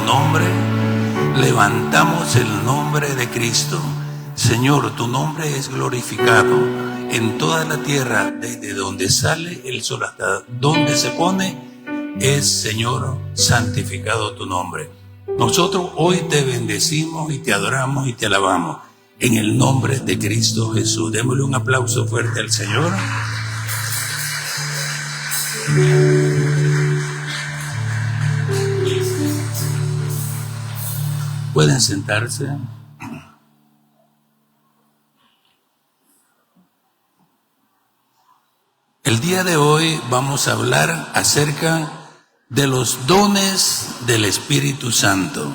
nombre, levantamos el nombre de Cristo. Señor, tu nombre es glorificado en toda la tierra, desde donde sale el sol hasta donde se pone, es, Señor, santificado tu nombre. Nosotros hoy te bendecimos y te adoramos y te alabamos en el nombre de Cristo Jesús. Démosle un aplauso fuerte al Señor. Pueden sentarse. El día de hoy vamos a hablar acerca de los dones del Espíritu Santo.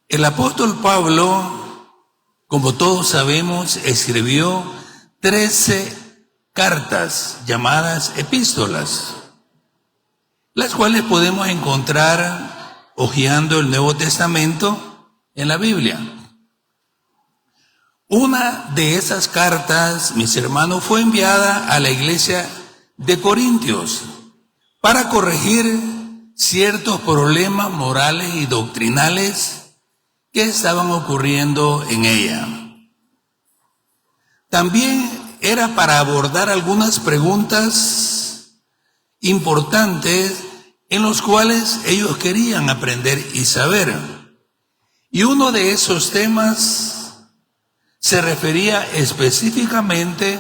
El apóstol Pablo, como todos sabemos, escribió 13 cartas llamadas epístolas, las cuales podemos encontrar hojeando el Nuevo Testamento en la Biblia. Una de esas cartas, mis hermanos, fue enviada a la iglesia de Corintios para corregir ciertos problemas morales y doctrinales que estaban ocurriendo en ella. También era para abordar algunas preguntas importantes en los cuales ellos querían aprender y saber. Y uno de esos temas se refería específicamente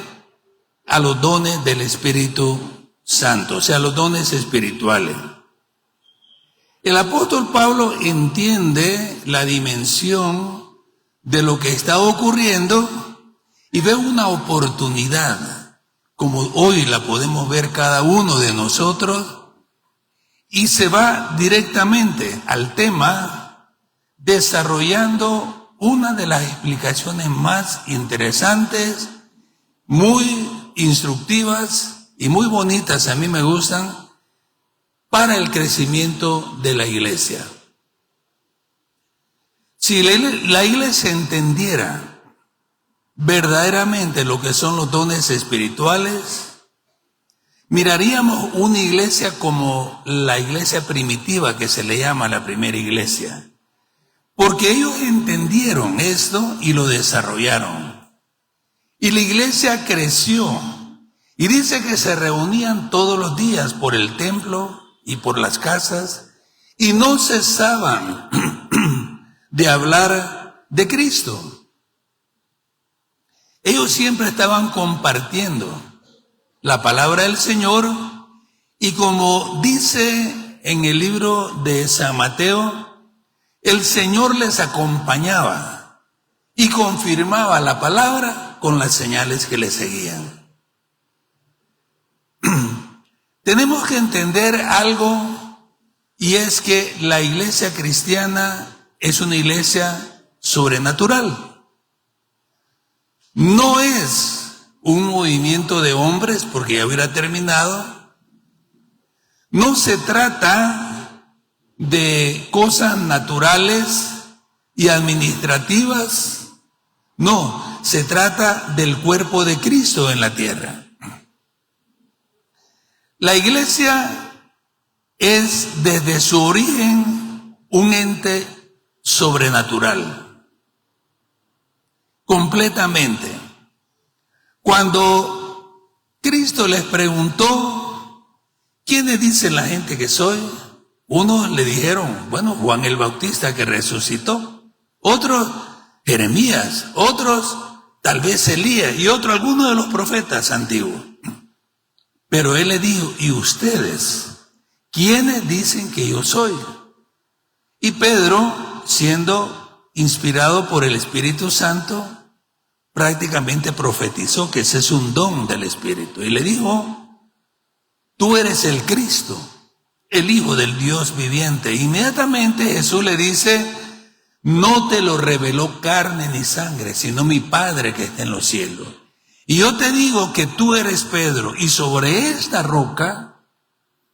a los dones del Espíritu Santo, o sea, los dones espirituales. El apóstol Pablo entiende la dimensión de lo que está ocurriendo y ve una oportunidad, como hoy la podemos ver cada uno de nosotros, y se va directamente al tema desarrollando una de las explicaciones más interesantes, muy instructivas y muy bonitas, a mí me gustan, para el crecimiento de la iglesia. Si la iglesia entendiera verdaderamente lo que son los dones espirituales, miraríamos una iglesia como la iglesia primitiva, que se le llama la primera iglesia. Porque ellos entendieron esto y lo desarrollaron. Y la iglesia creció. Y dice que se reunían todos los días por el templo y por las casas. Y no cesaban de hablar de Cristo. Ellos siempre estaban compartiendo la palabra del Señor. Y como dice en el libro de San Mateo, el Señor les acompañaba y confirmaba la palabra con las señales que les seguían. Tenemos que entender algo, y es que la iglesia cristiana es una iglesia sobrenatural. No es un movimiento de hombres, porque ya hubiera terminado. No se trata de cosas naturales y administrativas. No, se trata del cuerpo de Cristo en la tierra. La iglesia es desde su origen un ente sobrenatural, completamente. Cuando Cristo les preguntó, ¿quiénes dicen la gente que soy? Unos le dijeron, bueno, Juan el Bautista que resucitó. Otros, Jeremías. Otros, tal vez Elías. Y otros, algunos de los profetas antiguos. Pero él le dijo, ¿y ustedes? ¿Quiénes dicen que yo soy? Y Pedro, siendo inspirado por el Espíritu Santo, prácticamente profetizó que ese es un don del Espíritu. Y le dijo, tú eres el Cristo, el Hijo del Dios viviente. Inmediatamente Jesús le dice, no te lo reveló carne ni sangre, sino mi Padre que está en los cielos. Y yo te digo que tú eres Pedro, y sobre esta roca,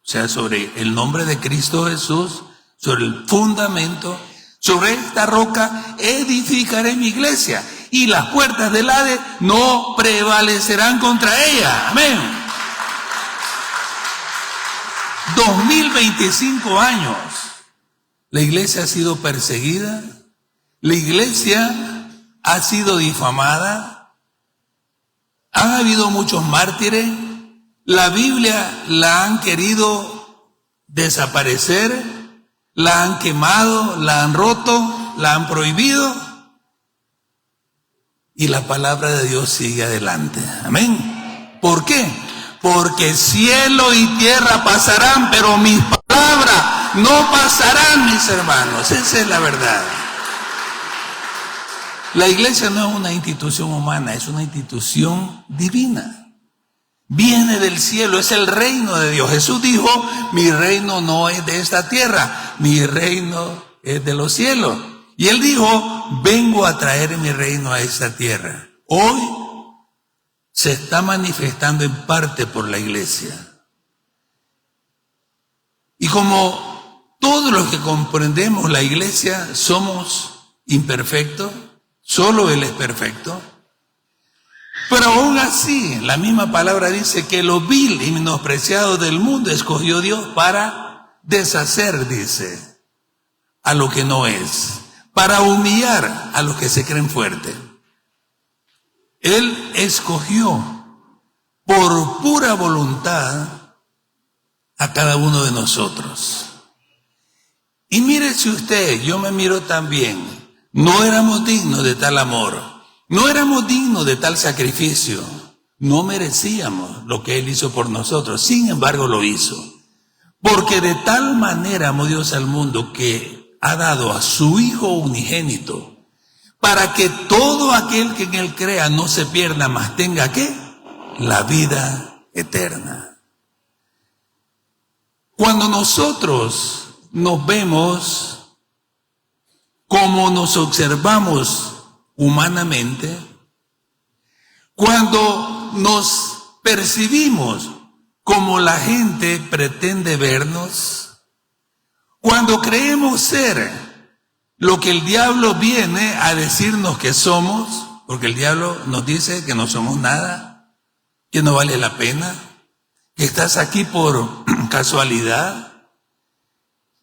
o sea, sobre el nombre de Cristo Jesús, sobre el fundamento, sobre esta roca edificaré mi iglesia, y las puertas del Hades no prevalecerán contra ella. Amén. 2025 años. La iglesia ha sido perseguida, la iglesia ha sido difamada, han habido muchos mártires, la Biblia la han querido desaparecer, la han quemado, la han roto, la han prohibido, y la palabra de Dios sigue adelante. Amén. ¿Por qué? Porque cielo y tierra pasarán, pero mis palabras no pasarán, mis hermanos. Esa es la verdad. La iglesia no es una institución humana, es una institución divina. Viene del cielo, es el reino de Dios. Jesús dijo, mi reino no es de esta tierra, mi reino es de los cielos. Y él dijo, vengo a traer mi reino a esta tierra. Hoy se está manifestando en parte por la iglesia. Y como todos los que comprendemos la iglesia somos imperfectos, solo Él es perfecto, pero aún así la misma palabra dice que lo vil y menospreciado del mundo escogió Dios para deshacer, dice, a lo que no es, para humillar a los que se creen fuertes. Él escogió por pura voluntad a cada uno de nosotros. Y mírese usted, yo me miro también, no éramos dignos de tal amor, no éramos dignos de tal sacrificio, no merecíamos lo que Él hizo por nosotros, sin embargo lo hizo. Porque de tal manera amó Dios al mundo que ha dado a su Hijo unigénito, para que todo aquel que en Él crea no se pierda, mas tenga ¿qué? La vida eterna. Cuando nosotros nos vemos como nos observamos humanamente, cuando nos percibimos como la gente pretende vernos, cuando creemos ser lo que el diablo viene a decirnos que somos, porque el diablo nos dice que no somos nada, que no vale la pena, que estás aquí por casualidad,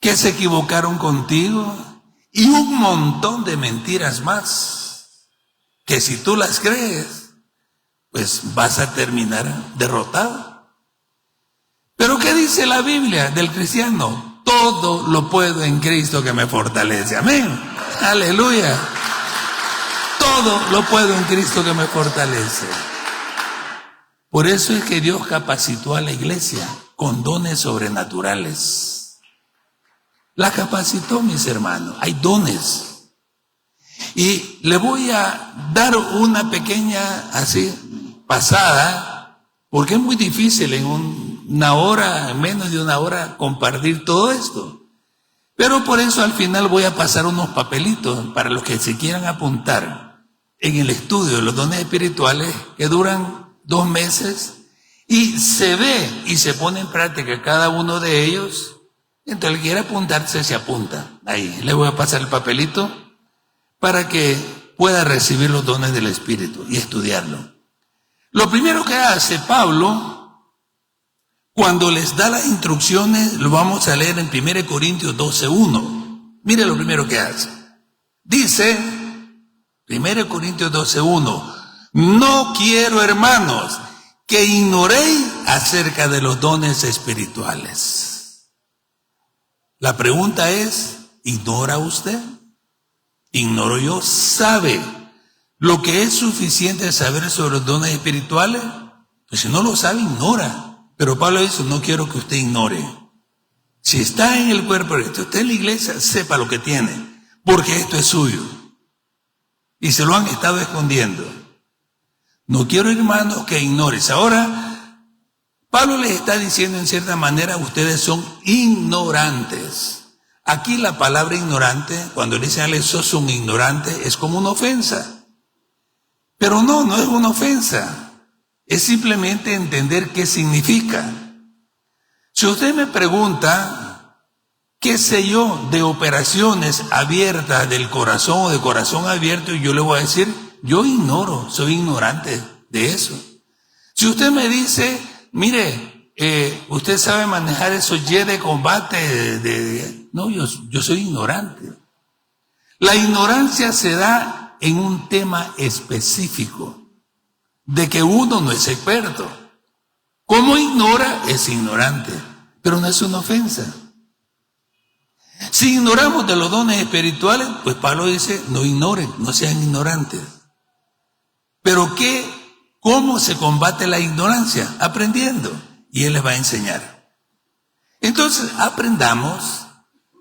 que se equivocaron contigo, y un montón de mentiras más, que si tú las crees, pues vas a terminar derrotado. Pero ¿qué dice la Biblia del cristiano? Todo lo puedo en Cristo que me fortalece. Amén. Aleluya. Todo lo puedo en Cristo que me fortalece. Por eso es que Dios capacitó a la iglesia con dones sobrenaturales. La capacitó, mis hermanos. Hay dones. Y le voy a dar una pequeña así pasada, porque es muy difícil en una hora, en menos de una hora, compartir todo esto. Pero por eso al final voy a pasar unos papelitos para los que se quieran apuntar en el estudio de los dones espirituales, que duran 2 meses, y se ve y se pone en práctica cada uno de ellos. Entonces el que quiera apuntarse se apunta. Ahí le voy a pasar el papelito para que pueda recibir los dones del Espíritu y estudiarlo. Lo primero que hace Pablo, cuando les da las instrucciones, lo vamos a leer en 1 Corintios 12:1. Mire lo primero que hace. Dice, 1 Corintios 12:1, no quiero, hermanos, que ignoréis acerca de los dones espirituales. La pregunta es, ¿ignora usted? ¿Ignoro yo? ¿Sabe lo que es suficiente saber sobre los dones espirituales? Pues si no lo sabe, ignora. Pero Pablo dice, no quiero que usted ignore. Si está en el cuerpo de Cristo, está en la iglesia, sepa lo que tiene, porque esto es suyo. Y se lo han estado escondiendo. No quiero, hermanos, que ignores. Ahora, Pablo les está diciendo en cierta manera, ustedes son ignorantes. Aquí la palabra ignorante, cuando le dicen a él, sos un ignorante, es como una ofensa. Pero no es una ofensa. Es simplemente entender qué significa. Si usted me pregunta, qué sé yo, de operaciones abiertas del corazón o de corazón abierto, yo le voy a decir, yo ignoro, soy ignorante de eso. Si usted me dice, mire, usted sabe manejar esos jets de combate. No, yo soy ignorante. La ignorancia se da en un tema específico, de que uno no es experto. Como ignora, es ignorante, pero no es una ofensa. Si ignoramos de los dones espirituales, pues Pablo dice, no ignoren, no sean ignorantes. Pero ¿cómo se combate la ignorancia? Aprendiendo. Y Él les va a enseñar. Entonces, aprendamos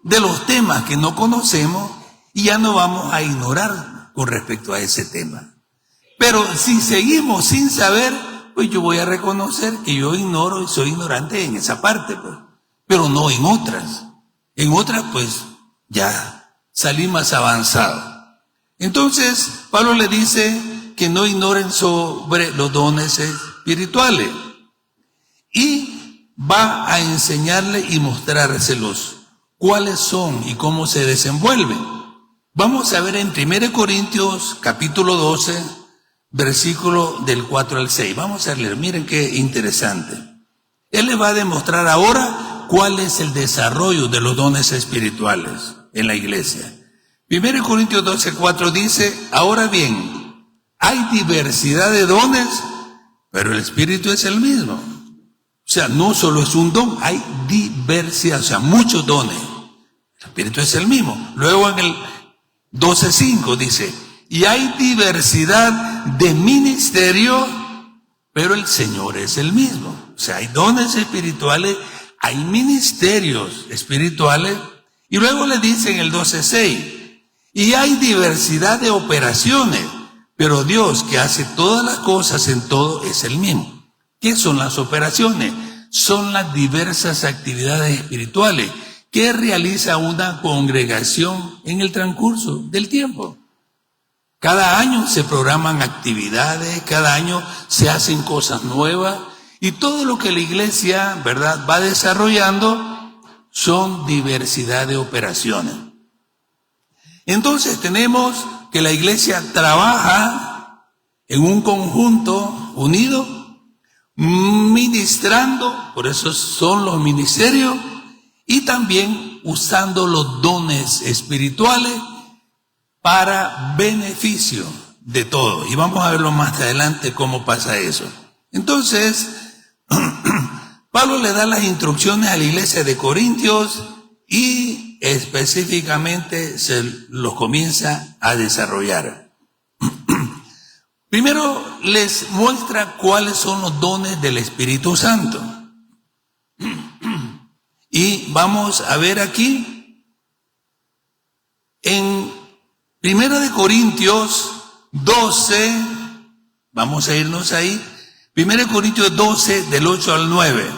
de los temas que no conocemos y ya no vamos a ignorar con respecto a ese tema. Pero si seguimos sin saber, pues yo voy a reconocer que yo ignoro y soy ignorante en esa parte, pues, pero no en otras. En otras, pues, ya salí más avanzado. Entonces, Pablo le dice que no ignoren sobre los dones espirituales. Y va a enseñarle y mostrárselos cuáles son y cómo se desenvuelven. Vamos a ver en 1 Corintios capítulo 12, versículo del 4 al 6. Vamos a leer, miren qué interesante. Él le va a demostrar ahora cuál es el desarrollo de los dones espirituales en la iglesia. 1 Corintios 12, 4 dice, ahora bien, hay diversidad de dones, pero el Espíritu es el mismo. O sea, no solo es un don, hay diversidad, o sea, muchos dones. El Espíritu es el mismo. Luego en el 12:5 dice, y hay diversidad de ministerios, pero el Señor es el mismo. O sea, hay dones espirituales, hay ministerios espirituales, y luego le dice en el 12:6, y hay diversidad de operaciones, pero Dios que hace todas las cosas en todo es el mismo. ¿Qué son las operaciones? Son las diversas actividades espirituales que realiza una congregación en el transcurso del tiempo. Cada año se programan actividades, cada año se hacen cosas nuevas y todo lo que la iglesia, ¿verdad?, va desarrollando son diversidad de operaciones. Entonces tenemos que la iglesia trabaja en un conjunto unido, ministrando, por eso son los ministerios, y también usando los dones espirituales para beneficio de todos. Y vamos a verlo más adelante cómo pasa eso. Entonces, Pablo le da las instrucciones a la iglesia de Corintios y específicamente se los comienza a desarrollar. Primero les muestra cuáles son los dones del Espíritu Santo. Y vamos a ver aquí en 1 Corintios 12, vamos a irnos ahí, 1 Corintios 12 del 8 al 9.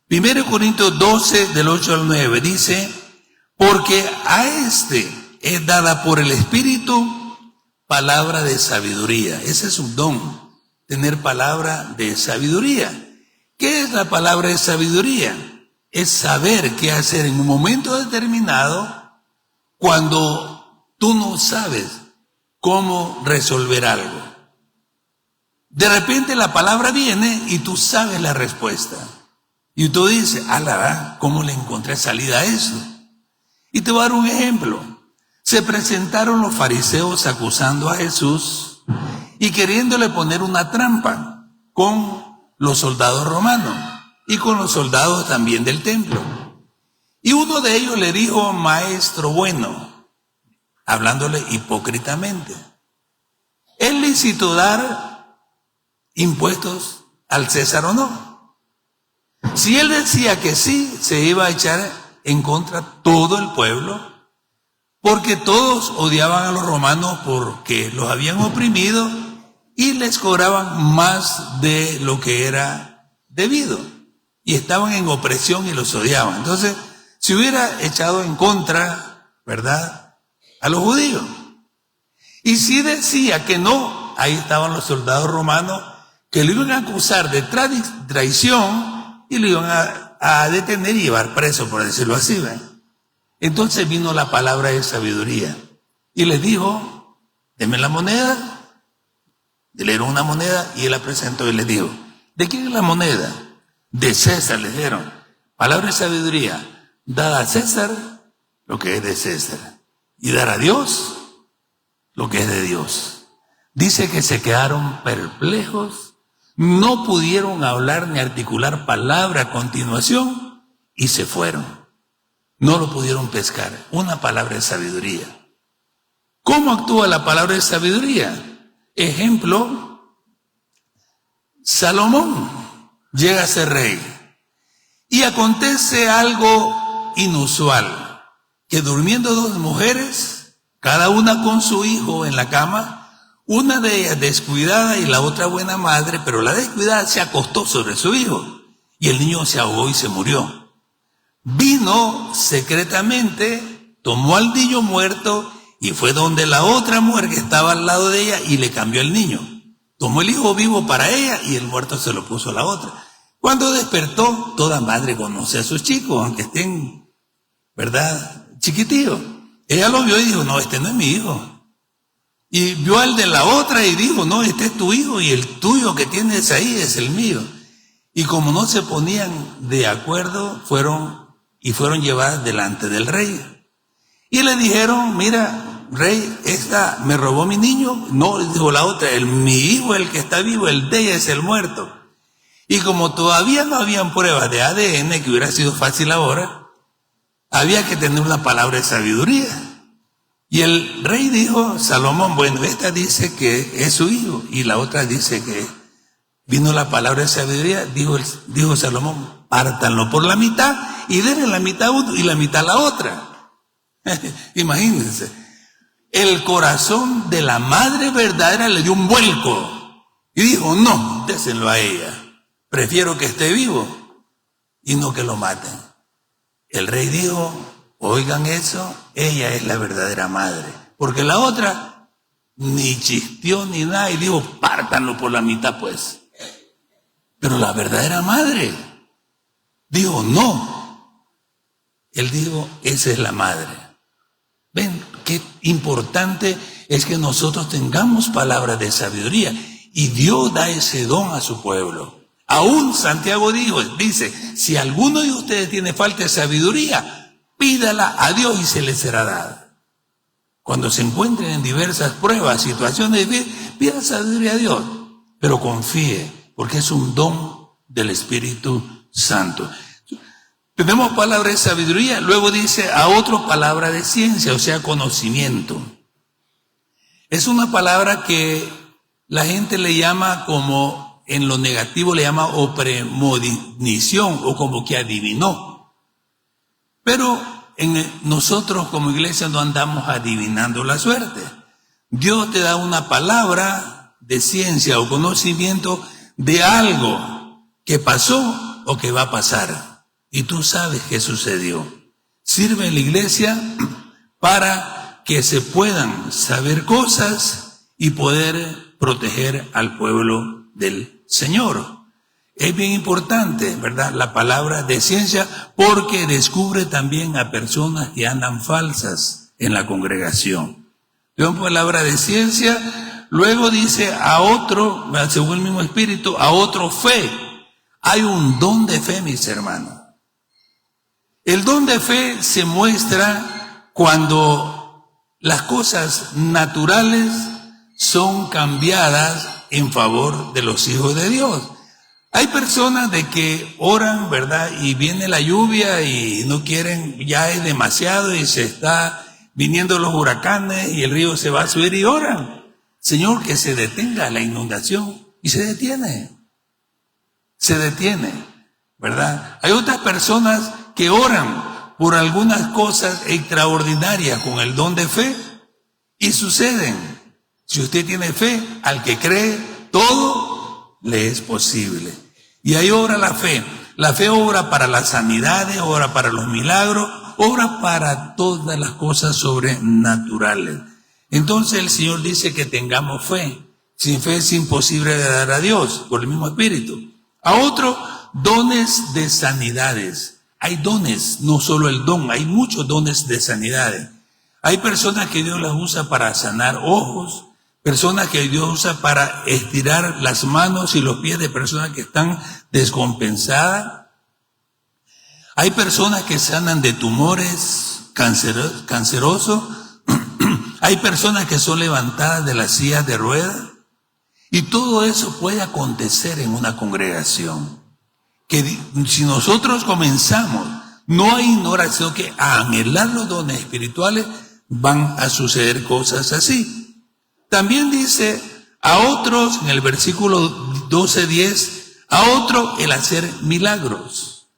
1 Corintios 12 del 8 al 9 dice, porque a este es dada por el Espíritu palabra de sabiduría. Ese es un don, tener palabra de sabiduría. ¿Qué es la palabra de sabiduría? Es saber qué hacer en un momento determinado cuando tú no sabes cómo resolver algo. De repente la palabra viene y tú sabes la respuesta. Y tú dices, ¿cómo le encontré salida a eso? Y te voy a dar un ejemplo. Se presentaron los fariseos acusando a Jesús y queriéndole poner una trampa con los soldados romanos y con los soldados también del templo. Y uno de ellos le dijo, maestro bueno, hablándole hipócritamente, ¿es lícito dar impuestos al César o no? Si él decía que sí, se iba a echar en contra todo el pueblo, porque todos odiaban a los romanos porque los habían oprimido y les cobraban más de lo que era debido. Y estaban en opresión y los odiaban. Entonces, se hubiera echado en contra, ¿verdad?, a los judíos. Y si decía que no, ahí estaban los soldados romanos que lo iban a acusar de traición y lo iban a detener y llevar preso, por decirlo así, ¿ven? Entonces vino la palabra de sabiduría y les dijo, denme la moneda Le dieron una moneda y él la presentó y les dijo, ¿de quién es la moneda? De César, les dieron. Palabra de sabiduría, dar a César lo que es de César y dar a Dios lo que es de Dios. Dice que se quedaron perplejos, no pudieron hablar ni articular palabra a continuación y se fueron. No lo pudieron pescar. Una palabra de sabiduría. ¿Cómo actúa la palabra de sabiduría? Ejemplo, Salomón llega a ser rey y acontece algo inusual, que durmiendo dos mujeres, cada una con su hijo en la cama, una de ellas descuidada y la otra buena madre, pero la descuidada se acostó sobre su hijo y el niño se ahogó y se murió. Vino secretamente, tomó al niño muerto y fue donde la otra mujer que estaba al lado de ella y le cambió el niño. Tomó el hijo vivo para ella y el muerto se lo puso a la otra. Cuando despertó, toda madre conoce a sus chicos, aunque estén, ¿verdad?, chiquitillos. Ella lo vio y dijo, no, este no es mi hijo. Y vio al de la otra y dijo, no, este es tu hijo y el tuyo que tienes ahí es el mío. Y como no se ponían de acuerdo, fueron llevadas delante del rey. Y le dijeron, mira, rey, esta me robó mi niño. No, dijo la otra, mi hijo es el que está vivo, el de ella es el muerto. Y como todavía no habían pruebas de ADN, que hubiera sido fácil ahora, había que tener una palabra de sabiduría. Y el rey dijo, Salomón, bueno, esta dice que es su hijo, y la otra dice que vino la palabra de sabiduría, dijo Salomón, pártanlo por la mitad y denle la mitad a uno y la mitad a la otra. Imagínense, el corazón de la madre verdadera le dio un vuelco y dijo, no, désenlo a ella, prefiero que esté vivo y no que lo maten. El rey dijo, oigan eso, ella es la verdadera madre, porque la otra ni chisteó ni nada y dijo, pártanlo por la mitad pues. Pero la verdadera madre dijo, no. Él dijo, esa es la madre. Ven, qué importante es que nosotros tengamos palabras de sabiduría y Dios da ese don a su pueblo. Aún Santiago dice, si alguno de ustedes tiene falta de sabiduría, pídala a Dios y se le será dada. Cuando se encuentren en diversas pruebas, situaciones, pida sabiduría a Dios, pero confíe, porque es un don del Espíritu Santo. Tenemos palabra de sabiduría, luego dice a otro palabra de ciencia, o sea, conocimiento. Es una palabra que la gente le llama como, en lo negativo le llama o premonición, o como que adivinó. Pero nosotros como iglesia no andamos adivinando la suerte. Dios te da una palabra de ciencia o conocimiento de algo que pasó o que va a pasar. Y tú sabes qué sucedió. Sirve en la iglesia para que se puedan saber cosas y poder proteger al pueblo del Señor. Es bien importante, ¿verdad?, la palabra de ciencia, porque descubre también a personas que andan falsas en la congregación. Tenemos palabra de ciencia, luego dice a otro, según el mismo Espíritu, a otro fe. Hay un don de fe, mis hermanos. El don de fe se muestra cuando las cosas naturales son cambiadas en favor de los hijos de Dios. Hay personas de que oran, ¿verdad? Y viene la lluvia y no quieren, ya es demasiado y se está viniendo los huracanes y el río se va a subir y oran. Señor, que se detenga la inundación. Y se detiene, ¿verdad? Hay otras personas que oran por algunas cosas extraordinarias con el don de fe y suceden. Si usted tiene fe, al que cree, todo le es posible. Y ahí obra la fe. La fe obra para las sanidades, obra para los milagros, obra para todas las cosas sobrenaturales. Entonces el Señor dice que tengamos fe. Sin fe es imposible agradar a Dios, por el mismo Espíritu. A otro, dones de sanidades. Hay dones, no solo el don, hay muchos dones de sanidades. Hay personas que Dios las usa para sanar ojos, personas que Dios usa para estirar las manos y los pies de personas que están descompensadas. Hay personas que sanan de tumores cancerosos. Hay personas que son levantadas de las sillas de ruedas. Y todo eso puede acontecer en una congregación. Que si nosotros comenzamos no a ignorar, sino que a anhelar los dones espirituales, van a suceder cosas así. También dice a otros, en el versículo 12:10, a otro el hacer milagros.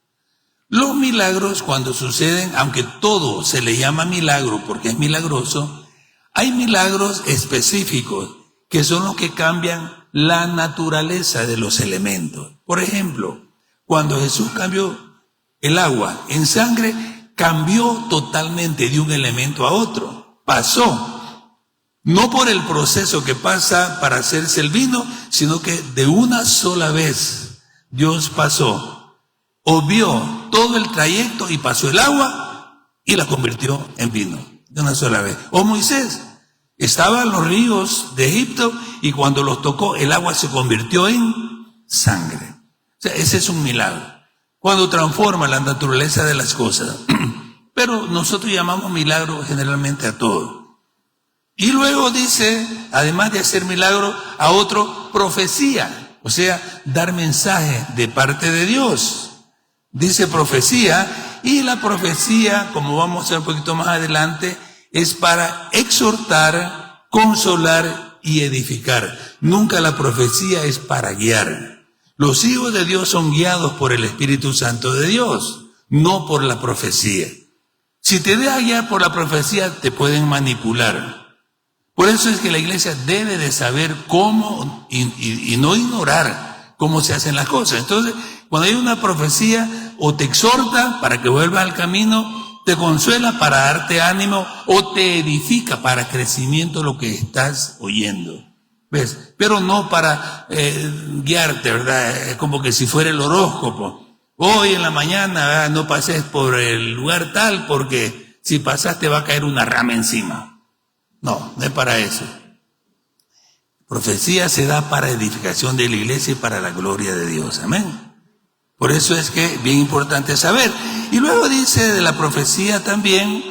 Los milagros, cuando suceden, aunque todo se le llama milagro porque es milagroso, hay milagros específicos que son los que cambian la naturaleza de los elementos. Por ejemplo, cuando Jesús cambió el agua en sangre, cambió totalmente de un elemento a otro. Pasó, no por el proceso que pasa para hacerse el vino, sino que de una sola vez Dios pasó, obvió todo el trayecto y pasó el agua y la convirtió en vino, de una sola vez. O Moisés, estaba en los ríos de Egipto y cuando los tocó el agua se convirtió en sangre. O sea, ese es un milagro, cuando transforma la naturaleza de las cosas. Pero nosotros llamamos milagro generalmente a todo. Y luego dice, además de hacer milagro, a otro profecía, o sea, dar mensaje de parte de Dios. Dice profecía, y la profecía, como vamos a ver un poquito más adelante, es para exhortar, consolar y edificar. Nunca la profecía es para guiar. Los hijos de Dios son guiados por el Espíritu Santo de Dios, no por la profecía. Si te dejas guiar por la profecía, te pueden manipular. Por eso es que la iglesia debe de saber cómo y no ignorar cómo se hacen las cosas. Entonces, cuando hay una profecía, o te exhorta para que vuelvas al camino, te consuela para darte ánimo, o te edifica para crecimiento lo que estás oyendo. ¿Ves? Pero no para guiarte, ¿verdad? Como que si fuera el horóscopo. Hoy en la mañana, ¿verdad? No pases por el lugar tal porque si pasaste va a caer una rama encima. No, no es para eso. Profecía se da para edificación de la iglesia y para la gloria de Dios. Amén. Por eso es que es bien importante saber. Y luego dice de la profecía también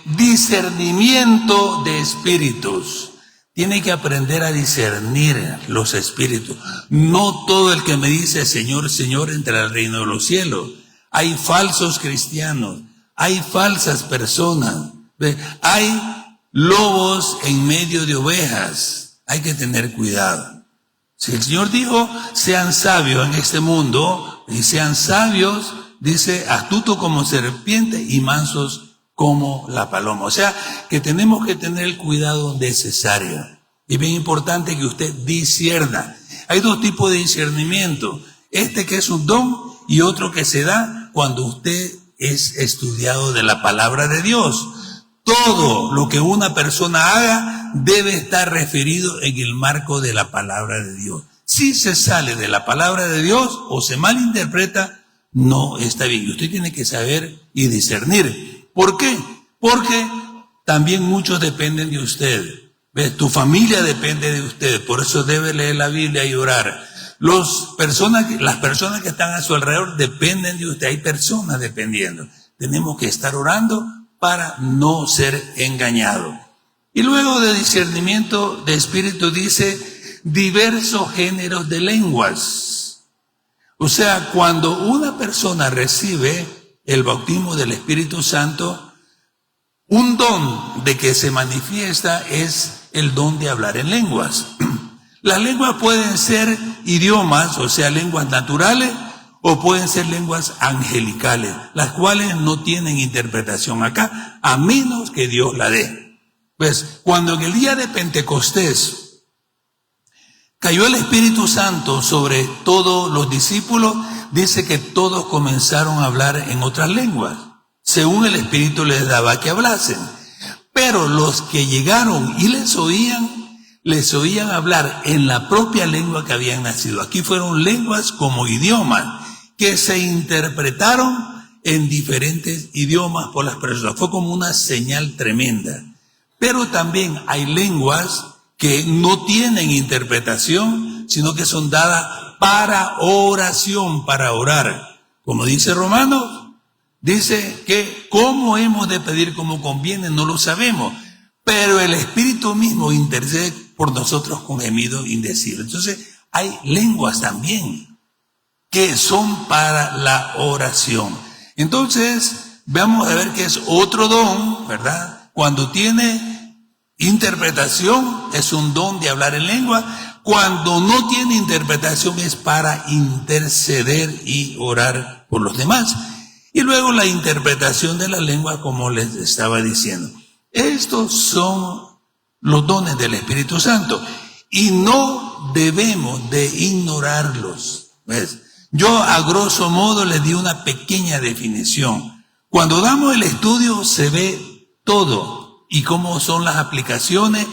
discernimiento de espíritus. Tiene que aprender a discernir los espíritus. No todo el que me dice Señor, Señor entra al reino de los cielos. Hay falsos cristianos, hay falsas personas, hay lobos en medio de ovejas. Hay que tener cuidado. Si el Señor dijo, sean sabios en este mundo, y sean sabios, dice, astutos como serpiente y mansos como la paloma. O sea, que tenemos que tener el cuidado necesario. Y bien importante que usted discierna. Hay dos tipos de discernimiento. Este que es un don y otro que se da cuando usted es estudiado de la palabra de Dios. Todo lo que una persona haga debe estar referido en el marco de la palabra de Dios. Si se sale de la palabra de Dios o se malinterpreta, no está bien. Y usted tiene que saber y discernir. ¿Por qué? Porque también muchos dependen de usted. ¿Ves? Tu familia depende de usted. Por eso debe leer la Biblia y orar. Las personas que están a su alrededor dependen de usted. Hay personas dependiendo. Tenemos que estar orando para no ser engañados. Y luego de discernimiento de espíritu dice diversos géneros de lenguas. O sea, cuando una persona recibe el bautismo del Espíritu Santo, un don de que se manifiesta es el don de hablar en lenguas. Las lenguas pueden ser idiomas, o sea, lenguas naturales, o pueden ser lenguas angelicales, las cuales no tienen interpretación acá, a menos que Dios la dé. Pues, cuando en el día de Pentecostés cayó el Espíritu Santo sobre todos los discípulos, dice que todos comenzaron a hablar en otras lenguas, según el Espíritu les daba que hablasen. Pero los que llegaron y les oían hablar en la propia lengua que habían nacido. Aquí fueron lenguas como idiomas, que se interpretaron en diferentes idiomas por las personas. Fue como una señal tremenda. Pero también hay lenguas que no tienen interpretación, sino que son dadas para oración, para orar. Como dice Romanos, dice que cómo hemos de pedir como conviene, no lo sabemos, pero el Espíritu mismo intercede por nosotros con gemido indecible. Entonces, hay lenguas también que son para la oración. Entonces, vamos a ver que es otro don, ¿verdad? Cuando tiene interpretación, es un don de hablar en lengua. Cuando no tiene interpretación, es para interceder y orar por los demás. Y luego la interpretación de la lengua, como les estaba diciendo. Estos son los dones del Espíritu Santo y no debemos de ignorarlos. ¿Ves? Yo a grosso modo les di una pequeña definición. Cuando damos el estudio se ve todo y cómo son las aplicaciones,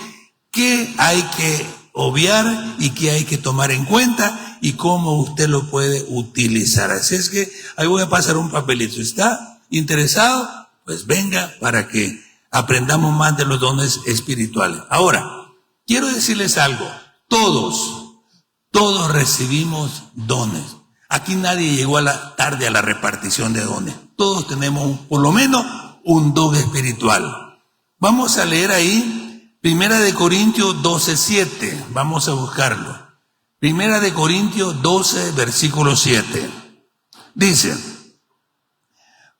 qué hay que obviar y qué hay que tomar en cuenta y cómo usted lo puede utilizar. Así es que ahí voy a pasar un papelito. ¿Está interesado? Pues venga para que aprendamos más de los dones espirituales. Ahora, quiero decirles algo. Todos recibimos dones. Aquí nadie llegó tarde a la repartición de dones. Todos tenemos por lo menos un don espiritual. Vamos a leer ahí 1 Corintios 12:7. Vamos a buscarlo. 1 Corintios 12, versículo 7. Dice,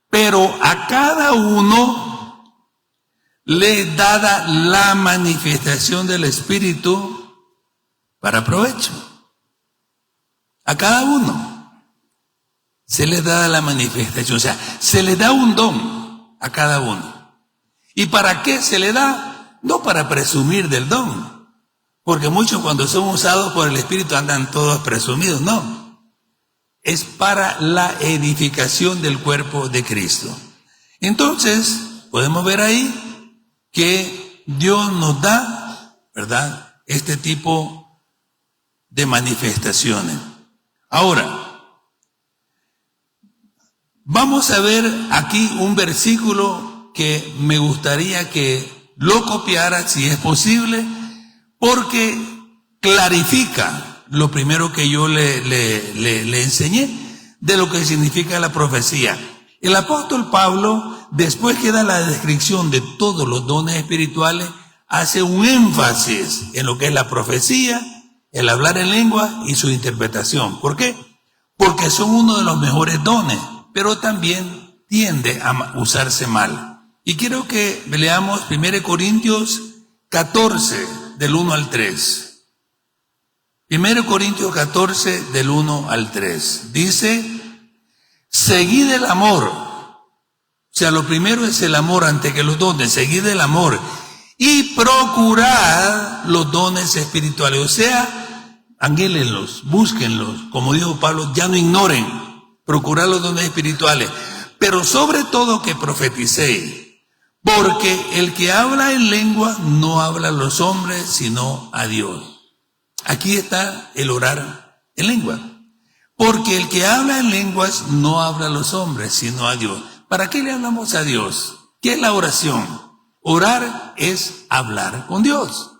pero a cada uno le es dada la manifestación del Espíritu para provecho. A cada uno se les da la manifestación, o sea, se le da un don a cada uno. ¿Y para qué se le da? No para presumir del don, porque muchos cuando son usados por el Espíritu andan todos presumidos, no. Es para la edificación del cuerpo de Cristo. Entonces, podemos ver ahí que Dios nos da, ¿verdad?, este tipo de manifestaciones. Ahora, vamos a ver aquí un versículo que me gustaría que lo copiara si es posible, porque clarifica lo primero que yo le enseñé de lo que significa la profecía. El apóstol Pablo, después que da la descripción de todos los dones espirituales, hace un énfasis en lo que es la profecía, el hablar en lengua y su interpretación. ¿Por qué? Porque son uno de los mejores dones, pero también tiende a usarse mal. Y quiero que leamos 1 Corintios 14, del 1 al 3. 1 Corintios 14, del 1 al 3. Dice, seguid el amor. O sea, lo primero es el amor antes que los dones. Seguid el amor y procurad los dones espirituales. O sea, anhélenlos, búsquenlos. Como dijo Pablo, ya no ignoren. Procurad los dones espirituales. Pero sobre todo que profeticéis. Porque el que habla en lengua no habla a los hombres, sino a Dios. Aquí está el orar en lengua. Porque el que habla en lenguas no habla a los hombres, sino a Dios. ¿Para qué le hablamos a Dios? ¿Qué es la oración? Orar es hablar con Dios.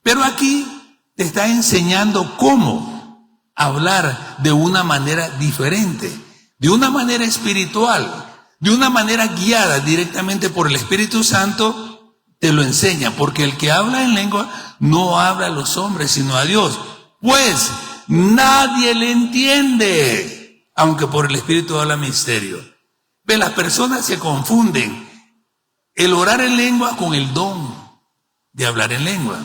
Pero aquí te está enseñando cómo hablar de una manera diferente, de una manera espiritual, de una manera guiada directamente por el Espíritu Santo, te lo enseña. Porque el que habla en lengua no habla a los hombres, sino a Dios. Pues nadie le entiende, aunque por el Espíritu habla misterio. Ve, las personas se confunden el orar en lengua con el don de hablar en lengua.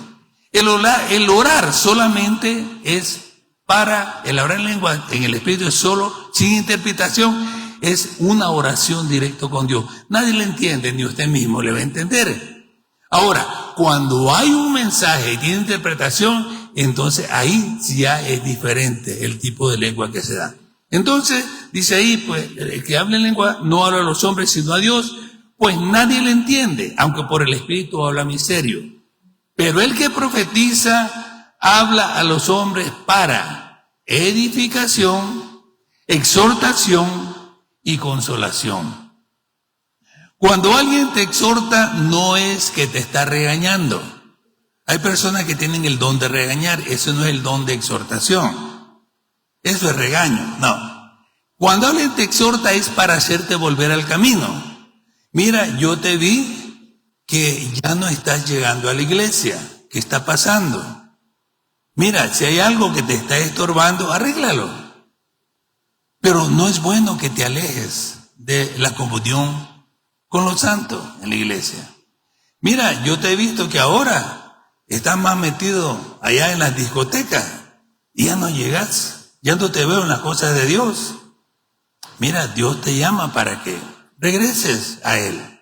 El orar solamente es para, el hablar en lengua en el Espíritu es solo, sin interpretación, es una oración directa con Dios. Nadie le entiende, ni usted mismo le va a entender. Ahora, cuando hay un mensaje y tiene interpretación, entonces ahí ya es diferente el tipo de lengua que se da. Entonces, dice ahí, pues, el que habla en lengua no habla a los hombres sino a Dios, pues nadie le entiende, aunque por el Espíritu habla misterio. Pero el que profetiza habla a los hombres para edificación, exhortación y consolación. Cuando alguien te exhorta, no es que te está regañando. Hay personas que tienen el don de regañar. Eso no es el don de exhortación. Eso es regaño. No. Cuando alguien te exhorta es para hacerte volver al camino. Mira, yo te vi que ya no estás llegando a la iglesia. ¿Qué está pasando? Mira, si hay algo que te está estorbando, arréglalo. Pero no es bueno que te alejes de la comunión con los santos en la iglesia. Mira, yo te he visto que ahora estás más metido allá en las discotecas y ya no llegas, ya no te veo en las cosas de Dios. Mira, Dios te llama para que regreses a Él.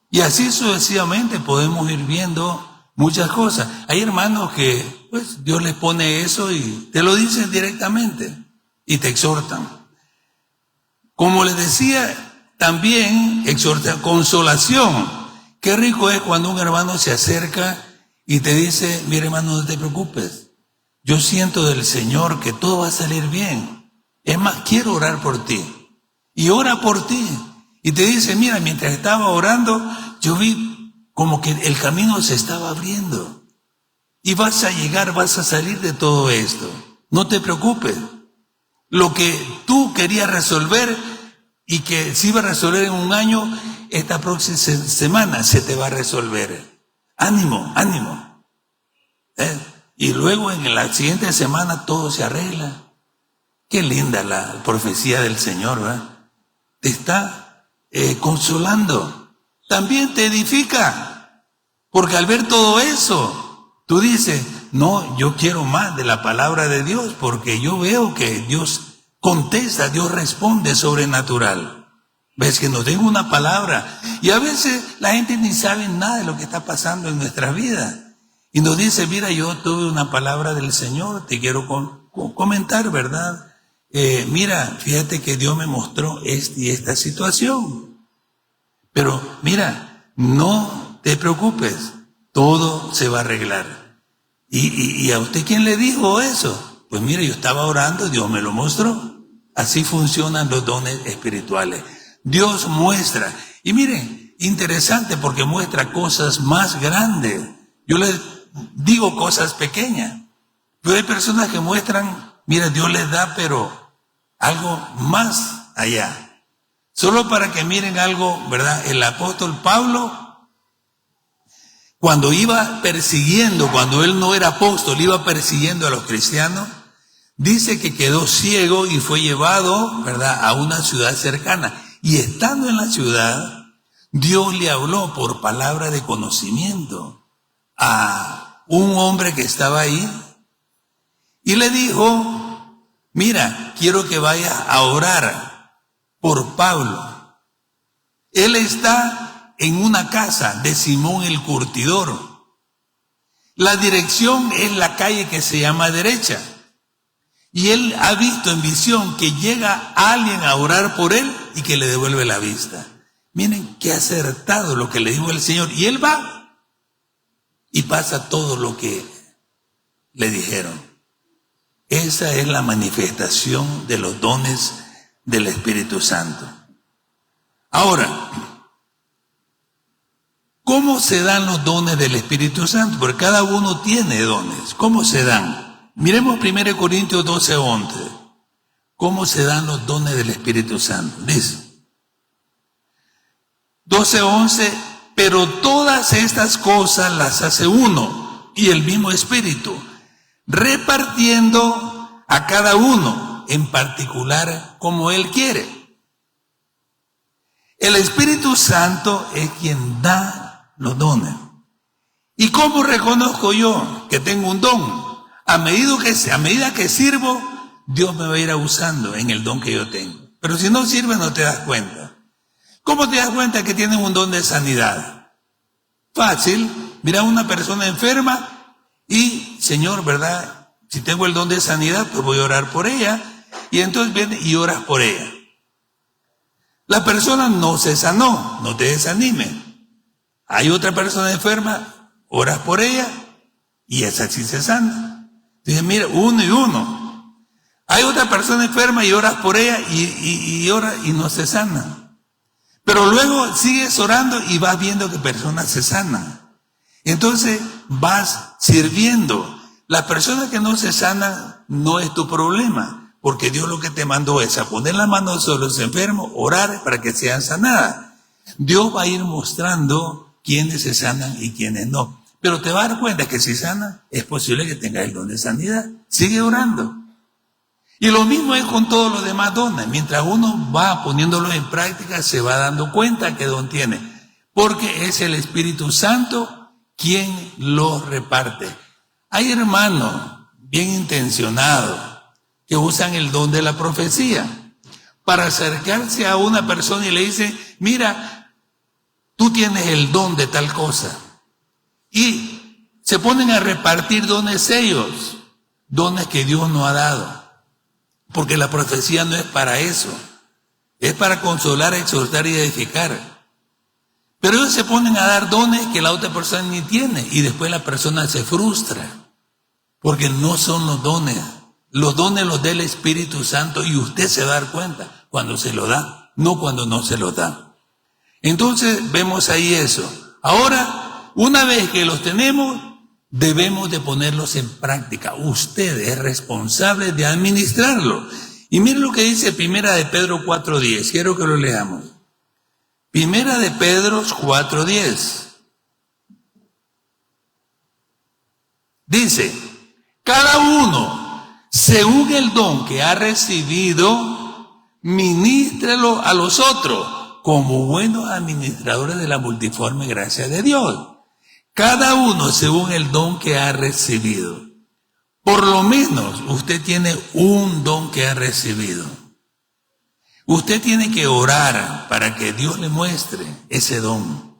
Y así sucesivamente podemos ir viendo muchas cosas. Hay hermanos que pues Dios les pone eso y te lo dicen directamente y te exhortan. Como les decía, también exhortan, consolación. Qué rico es cuando un hermano se acerca y te dice, mira hermano, no te preocupes. Yo siento del Señor que todo va a salir bien. Es más, quiero orar por ti. Y ora por ti. Y te dice, mira, mientras estaba orando, yo vi como que el camino se estaba abriendo. Y vas a llegar, vas a salir de todo esto. No te preocupes. Lo que tú querías resolver y que se iba a resolver en un año, esta próxima semana se te va a resolver. Ánimo, ánimo. Y luego en la siguiente semana todo se arregla. Qué linda la profecía del Señor, ¿verdad? Te está consolando. También te edifica. Porque al ver todo eso, tú dices, no, yo quiero más de la palabra de Dios, porque yo veo que Dios contesta, Dios responde sobrenatural. Ves que nos den una palabra. Y a veces la gente ni sabe nada de lo que está pasando en nuestras vidas. Y nos dice, mira, yo tuve una palabra del Señor, te quiero comentar, ¿verdad? Mira, fíjate que Dios me mostró esta y esta situación. Pero mira, no te preocupes, todo se va a arreglar. ¿Y a usted quién le dijo eso? Pues mira, yo estaba orando, Dios me lo mostró. Así funcionan los dones espirituales. Dios muestra. Y miren, interesante porque muestra cosas más grandes. Yo les digo cosas pequeñas. Pero hay personas que muestran, mira, Dios les da, pero algo más allá. Solo para que miren algo, ¿verdad? El apóstol Pablo, cuando iba persiguiendo, cuando él no era apóstol, iba persiguiendo a los cristianos, dice que quedó ciego y fue llevado, ¿verdad?, a una ciudad cercana. Y estando en la ciudad, Dios le habló por palabra de conocimiento a un hombre que estaba ahí y le dijo, mira, quiero que vayas a orar por Pablo. Él está en una casa de Simón el curtidor. La dirección es la calle que se llama derecha. Y él ha visto en visión que llega alguien a orar por él y que le devuelve la vista. Miren qué acertado lo que le dijo el Señor. Y él va y pasa todo lo que le dijeron. Esa es la manifestación de los dones del Espíritu Santo. Ahora, ¿cómo se dan los dones del Espíritu Santo? Porque cada uno tiene dones. ¿Cómo se dan? Miremos 1 Corintios 12:11. ¿Cómo se dan los dones del Espíritu Santo? Dice 12:11, pero todas estas cosas las hace uno y el mismo Espíritu, repartiendo a cada uno en particular como Él quiere. El Espíritu Santo es quien da los dones. ¿Y cómo reconozco yo que tengo un don? A medida que sirvo, Dios me va a ir usando en el don que yo tengo. Pero si no sirve, no te das cuenta. ¿Cómo te das cuenta que tienes un don de sanidad? Fácil. Mira a una persona enferma y, Señor, ¿verdad? Si tengo el don de sanidad, pues voy a orar por ella. Y entonces viene y oras por ella. La persona no se sanó, no te desanime. Hay otra persona enferma, oras por ella y esa sí se sana. Dice, mira, uno y uno. Hay otra persona enferma y oras por ella y ora y no se sana. Pero luego sigues orando y vas viendo que personas se sanan. Entonces vas sirviendo. La persona que no se sana no es tu problema, porque Dios lo que te mandó es a poner la mano sobre los enfermos, orar para que sean sanadas. Dios va a ir mostrando quiénes se sanan y quiénes no. Pero te vas a dar cuenta que si sana, es posible que tengas el don de sanidad. Sigue orando. Y lo mismo es con todos los demás dones. Mientras uno va poniéndolo en práctica, se va dando cuenta qué don tiene. Porque es el Espíritu Santo quien los reparte. Hay hermanos bien intencionados que usan el don de la profecía para acercarse a una persona y le dicen, mira, tú tienes el don de tal cosa. Y se ponen a repartir dones ellos, dones que Dios no ha dado. Porque la profecía no es para eso, es para consolar, exhortar y edificar. Pero ellos se ponen a dar dones que la otra persona ni tiene y después la persona se frustra, porque no son los dones. Los dones los da el Espíritu Santo y usted se va a dar cuenta cuando se lo da, no cuando no se lo da. Entonces vemos ahí eso. Ahora, una vez que los tenemos, debemos de ponerlos en práctica. Usted es responsable de administrarlo. Y miren lo que dice Primera de Pedro 4:10. Quiero que lo leamos. Primera de Pedro 4:10. Dice, cada uno, según el don que ha recibido, ministrelo a los otros, como buenos administradores de la multiforme gracia de Dios. Cada uno según el don que ha recibido. Por lo menos usted tiene un don que ha recibido. Usted tiene que orar para que Dios le muestre ese don.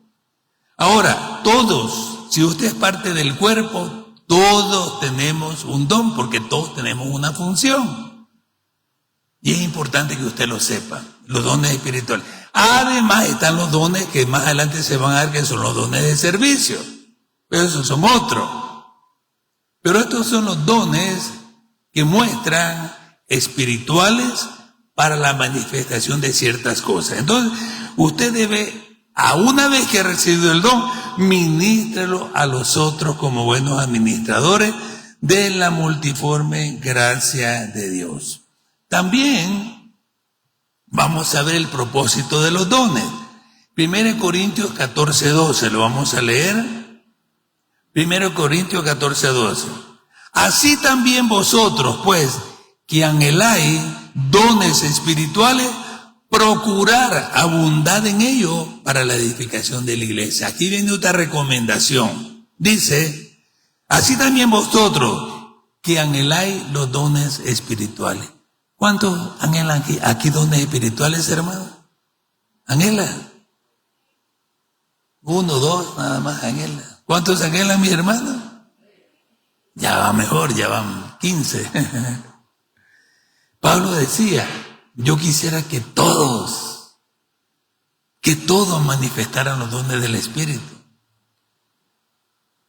Ahora, todos, si usted es parte del cuerpo, todos tenemos un don porque todos tenemos una función. Y es importante que usted lo sepa, los dones espirituales. Además están los dones que más adelante se van a dar, que son los dones de servicio. Pero esos son otros. Pero estos son los dones que muestran espirituales para la manifestación de ciertas cosas. Entonces, usted debe, a una vez que ha recibido el don, ministrelo a los otros como buenos administradores de la multiforme gracia de Dios. También vamos a ver el propósito de los dones. 1 Corintios 14:12, lo vamos a leer. 1 Corintios 14:12. Así también vosotros, pues, que anheláis dones espirituales, procurar abundar en ello para la edificación de la iglesia. Aquí viene otra recomendación. Dice, así también vosotros, que anheláis los dones espirituales. ¿Cuántos anhelan aquí dones espirituales, hermano? ¿Anhelan? 1, 2, nada más anhelan. ¿Cuántos anhelan, mis hermanos? Ya va mejor, ya van 15. Pablo decía, yo quisiera que todos manifestaran los dones del Espíritu.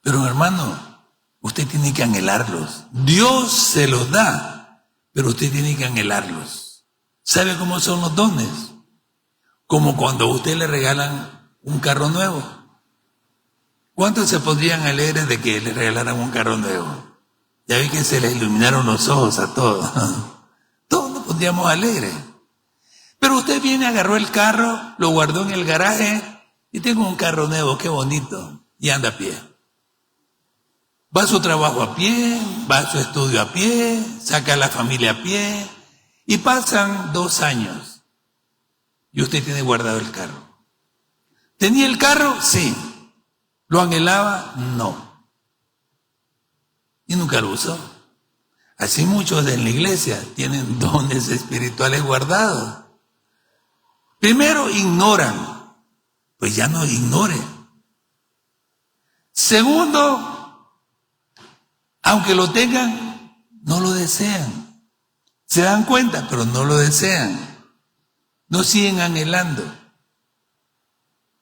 Pero hermano, usted tiene que anhelarlos. Dios se los da, pero usted tiene que anhelarlos. ¿Sabe cómo son los dones? Como cuando a usted le regalan un carro nuevo. ¿Cuántos se pondrían alegres de que le regalaran un carro nuevo? Ya vi que se les iluminaron los ojos a todos. Todos nos pondríamos alegres. Pero usted viene, agarró el carro, lo guardó en el garaje y tengo un carro nuevo, qué bonito, y anda a pie. Va a su trabajo a pie, va a su estudio a pie, saca a la familia a pie y pasan 2 años y usted tiene guardado el carro. ¿Tenía el carro? Sí. ¿Lo anhelaba? No. Y nunca lo usó. Así muchos en la iglesia tienen dones espirituales guardados. Primero, ignoran. Pues ya no ignore. Segundo, aunque lo tengan, no lo desean. Se dan cuenta, pero no lo desean. No siguen anhelando.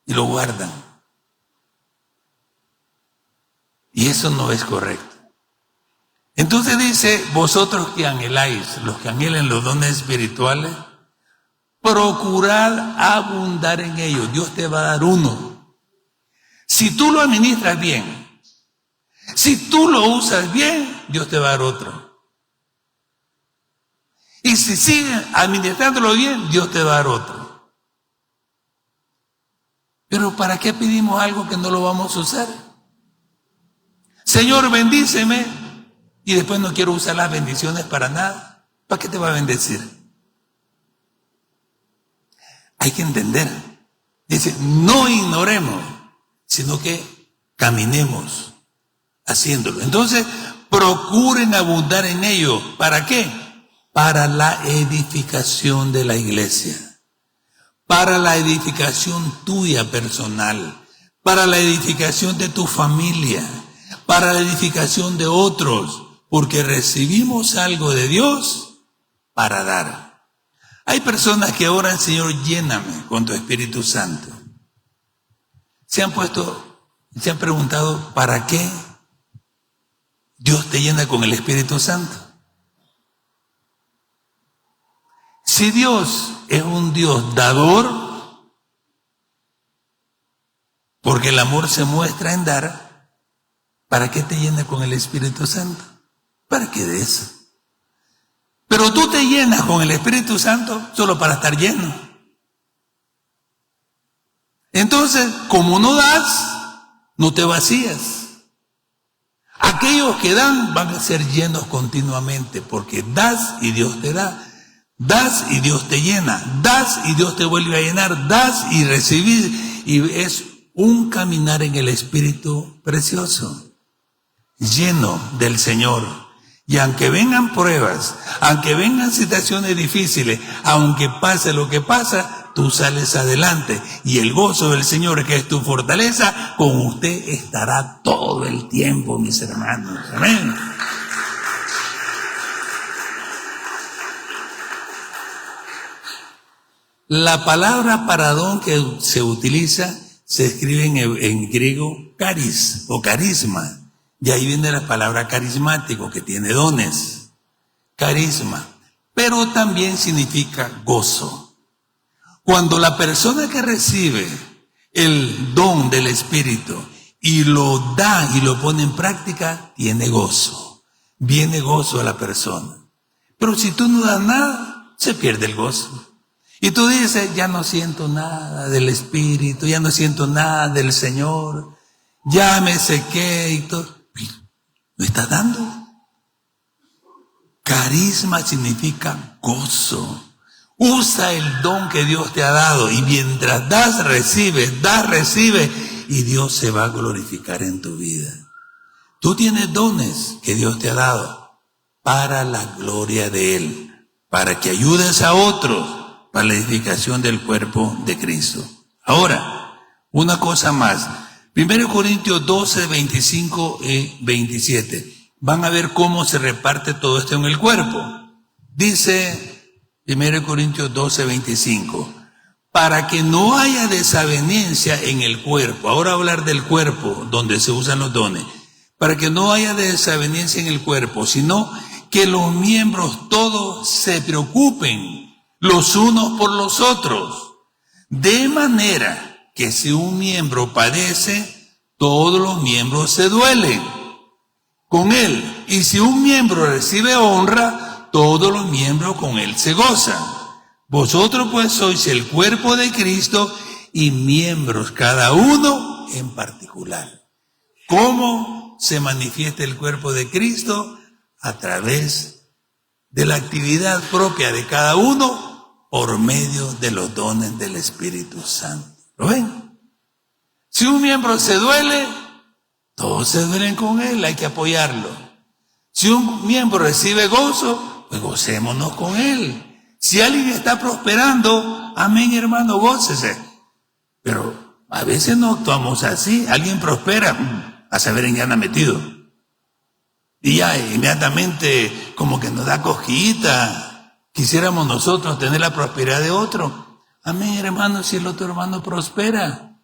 Y lo guardan. Y eso no es correcto. Entonces dice, vosotros que anheláis, los que anhelan los dones espirituales, procurad abundar en ellos. Dios te va a dar uno. Si tú lo administras bien, Si tú lo usas bien, Dios te va a dar otro. Y si sigues administrándolo bien, Dios te va a dar otro. Pero ¿para qué pedimos algo que no lo vamos a usar? Señor, bendíceme, y después no quiero usar las bendiciones para nada. ¿Para qué te va a bendecir? Hay que entender. Dice, no ignoremos, sino que caminemos haciéndolo. Entonces, procuren abundar en ello. ¿Para qué? Para la edificación de la iglesia, para la edificación tuya personal, para la edificación de tu familia, para la edificación de otros, porque recibimos algo de Dios para dar. Hay personas que oran, Señor, lléname con tu Espíritu Santo. Se han preguntado, ¿para qué Dios te llena con el Espíritu Santo? Si Dios es un Dios dador, porque el amor se muestra en dar, ¿para qué te llena con el Espíritu Santo? ¿Para qué des? Pero tú te llenas con el Espíritu Santo solo para estar lleno. Entonces, como no das, no te vacías. Aquellos que dan van a ser llenos continuamente, porque das y Dios te da. Das y Dios te llena. Das y Dios te vuelve a llenar. Das y recibir. Y es un caminar en el Espíritu precioso, lleno del Señor. Y aunque vengan pruebas, aunque vengan situaciones difíciles, aunque pase lo que pasa, tú sales adelante. Y el gozo del Señor, que es tu fortaleza, con usted estará todo el tiempo, mis hermanos. Amén. La palabra para don que se utiliza se escribe en griego caris o carisma. De ahí viene la palabra carismático, que tiene dones. Carisma. Pero también significa gozo. Cuando la persona que recibe el don del Espíritu y lo da y lo pone en práctica, tiene gozo. Viene gozo a la persona. Pero si tú no das nada, se pierde el gozo. Y tú dices, ya no siento nada del Espíritu, ya no siento nada del Señor, ya me sequé y todo. ¿Me estás dando? Carisma significa gozo. Usa el don que Dios te ha dado y mientras das, recibe, y Dios se va a glorificar en tu vida. Tú tienes dones que Dios te ha dado para la gloria de Él, para que ayudes a otros, para la edificación del cuerpo de Cristo. Ahora, una cosa más. 1 Corintios 12, 25 y 27. Van a ver cómo se reparte todo esto en el cuerpo. Dice 1 Corintios 12, 25. Para que no haya desavenencia en el cuerpo. Ahora hablar del cuerpo, donde se usan los dones. Para que no haya desavenencia en el cuerpo, sino que los miembros todos se preocupen los unos por los otros. De manera que si un miembro padece, todos los miembros se duelen con él. Y si un miembro recibe honra, todos los miembros con él se gozan. Vosotros pues sois el cuerpo de Cristo y miembros cada uno en particular. ¿Cómo se manifiesta el cuerpo de Cristo? A través de la actividad propia de cada uno por medio de los dones del Espíritu Santo. ¿Lo ven? Si un miembro se duele, todos se duelen con él, hay que apoyarlo. Si un miembro recibe gozo, pues gocémonos con él. Si alguien está prosperando, amén, hermano, gócese. Pero a veces no actuamos así. Alguien prospera, a saber en qué anda metido. Y ya inmediatamente como que nos da cosquillita. Quisiéramos nosotros tener la prosperidad de otro. Amén, hermano, si el otro hermano prospera,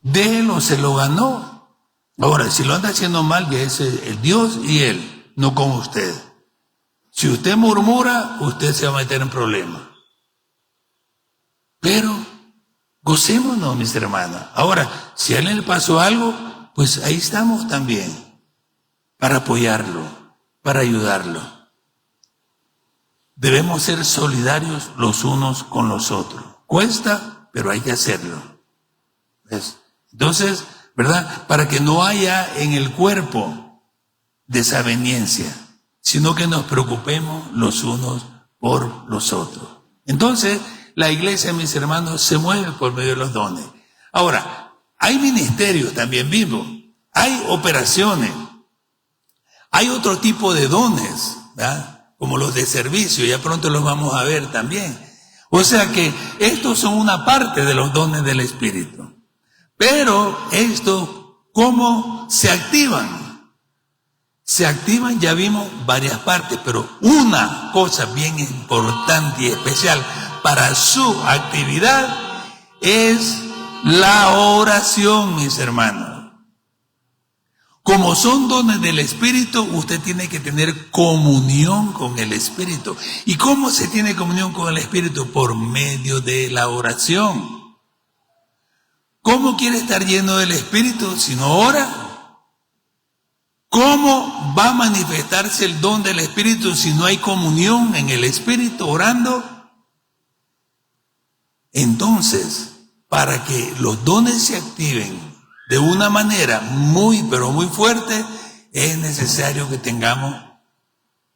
déjelo, se lo ganó. Ahora, si lo anda haciendo mal, ya es el Dios y él, no con usted. Si usted murmura, usted se va a meter en problemas. Pero gocémonos, mis hermanos. Ahora, si a él le pasó algo, pues ahí estamos también. para apoyarlo, para ayudarlo. Debemos ser solidarios los unos con los otros. Cuesta, pero hay que hacerlo. ¿Ves? Entonces, ¿verdad? Para que no haya en el cuerpo desaveniencia, sino que nos preocupemos los unos por los otros. Entonces, la iglesia, mis hermanos, se mueve por medio de los dones. Ahora, hay ministerios también vivos, hay operaciones, hay otro tipo de dones, ¿verdad? Como los de servicio, ya pronto los vamos a ver también. O sea que estos son una parte de los dones del Espíritu. Pero estos, ¿cómo se activan? Se activan, ya vimos varias partes, pero una cosa bien importante y especial para su actividad es la oración, mis hermanos. Como son dones del Espíritu, usted tiene que tener comunión con el Espíritu. ¿Y cómo se tiene comunión con el Espíritu? Por medio de la oración. ¿Cómo quiere estar lleno del Espíritu si no ora? ¿Cómo va a manifestarse el don del Espíritu si no hay comunión en el Espíritu orando? Entonces, para que los dones se activen de una manera muy, pero muy fuerte, es necesario que tengamos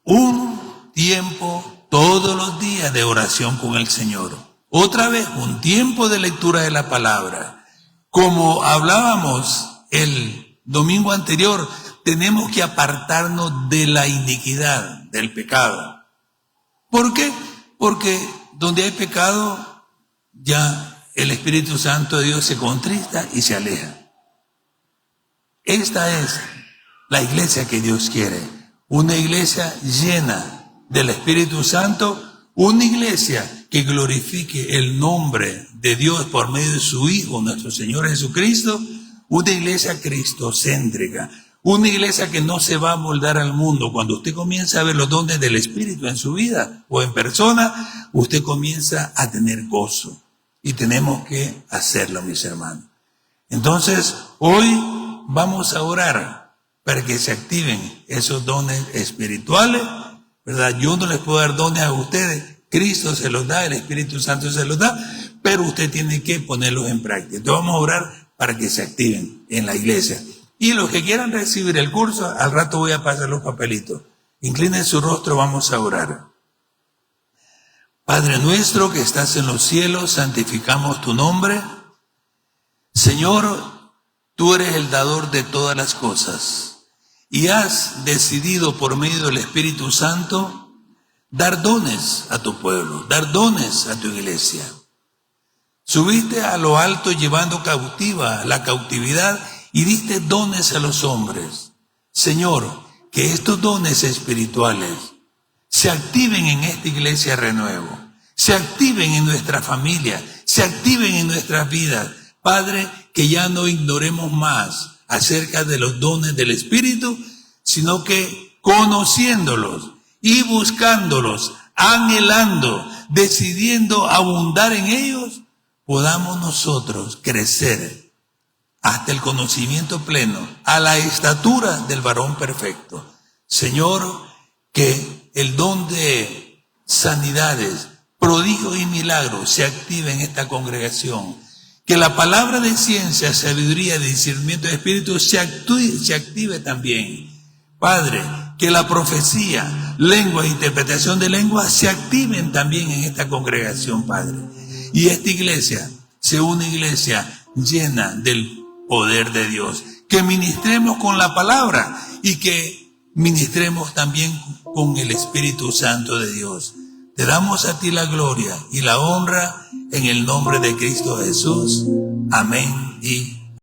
un tiempo todos los días de oración con el Señor. Otra vez, un tiempo de lectura de la palabra. Como hablábamos el domingo anterior, tenemos que apartarnos de la iniquidad, del pecado. ¿Por qué? Porque donde hay pecado, ya el Espíritu Santo de Dios se contrista y se aleja. Esta es la iglesia que Dios quiere. Una iglesia llena del Espíritu Santo, una iglesia que glorifique el nombre de Dios por medio de su Hijo, nuestro Señor Jesucristo, una iglesia cristocéntrica, una iglesia que no se va a moldar al mundo. Cuando usted comienza a ver los dones del Espíritu en su vida o en persona, usted comienza a tener gozo. Y tenemos que hacerlo, mis hermanos. Entonces, hoy vamos a orar para que se activen esos dones espirituales, ¿verdad? Yo no les puedo dar dones a ustedes, Cristo se los da, el Espíritu Santo se los da, pero usted tiene que ponerlos en práctica. Entonces vamos a orar para que se activen en la iglesia. Y los que quieran recibir el curso, al rato voy a pasar los papelitos. Inclinen su rostro, vamos a orar. Padre nuestro que estás en los cielos, santificamos tu nombre. Señor, tú eres el dador de todas las cosas y has decidido por medio del Espíritu Santo dar dones a tu pueblo, dar dones a tu iglesia. Subiste a lo alto llevando cautiva la cautividad y diste dones a los hombres. Señor, que estos dones espirituales se activen en esta iglesia Renuevo, se activen en nuestra familia, se activen en nuestras vidas. Padre, que ya no ignoremos más acerca de los dones del Espíritu, sino que conociéndolos y buscándolos, anhelando, decidiendo abundar en ellos, podamos nosotros crecer hasta el conocimiento pleno, a la estatura del varón perfecto. Señor, que el don de sanidades, prodigios y milagros se active en esta congregación. Que la palabra de ciencia, sabiduría, discernimiento de espíritu se active también. Padre, que la profecía, lengua e interpretación de lenguas se activen también en esta congregación, Padre. Y esta iglesia sea una iglesia llena del poder de Dios. Que ministremos con la palabra y que ministremos también con el Espíritu Santo de Dios. Te damos a ti la gloria y la honra en el nombre de Cristo Jesús. Amén y